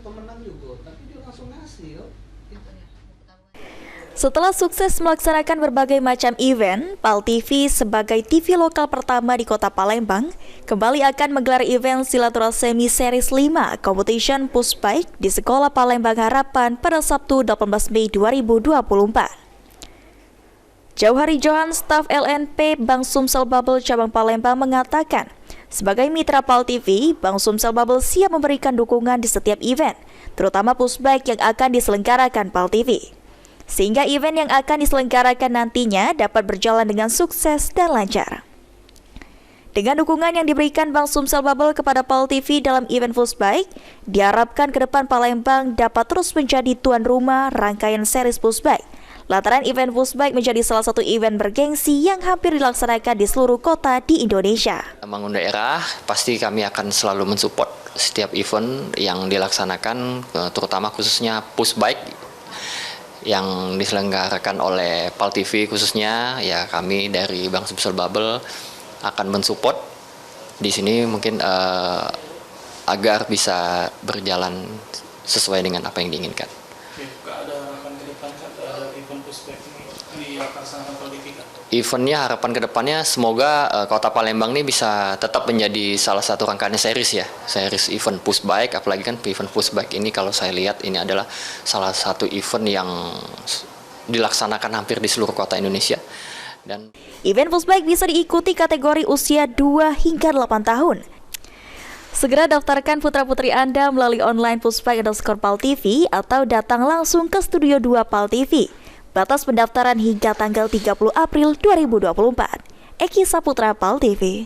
pemenang juga, tapi dia langsung ngasih yo. Setelah sukses melaksanakan berbagai macam event, PAL TV sebagai TV lokal pertama di Kota Palembang kembali akan menggelar event Silaturahmi Series 5 Competition Pushbike di Sekolah Palembang Harapan pada Sabtu 18 Mei 2024. Jauhari Johan, staf LNP Bank Sumsel Bubble Cabang Palembang mengatakan, sebagai mitra PAL TV, Bank Sumsel Bubble siap memberikan dukungan di setiap event, terutama pushbike yang akan diselenggarakan PAL TV. Sehingga event yang akan diselenggarakan nantinya dapat berjalan dengan sukses dan lancar. Dengan dukungan yang diberikan Bank Sumsel Bubble kepada PAL TV dalam event pushbike, diharapkan ke depan Palembang dapat terus menjadi tuan rumah rangkaian series pushbike. Lantaran event pushbike menjadi salah satu event bergengsi yang hampir dilaksanakan di seluruh kota di Indonesia. Bangun daerah, pasti kami akan selalu mensupport setiap event yang dilaksanakan, terutama khususnya pushbike yang diselenggarakan oleh PAL TV khususnya. Ya, kami dari Bank Sumsel Bubble akan mensupport di sini mungkin agar bisa berjalan sesuai dengan apa yang diinginkan. Eventnya harapan kedepannya semoga Kota Palembang ini bisa tetap menjadi salah satu rangkaian series ya, series event pushbike. Apalagi kan event pushbike ini kalau saya lihat ini adalah salah satu event yang dilaksanakan hampir di seluruh kota Indonesia. Dan event pushbike bisa diikuti kategori usia 2 hingga 8 tahun. Segera daftarkan putra-putri Anda melalui online pushbike_PAL TV atau datang langsung ke Studio 2 PAL TV. Batas pendaftaran hingga tanggal 30 April 2024. Eki Saputra, PAL TV.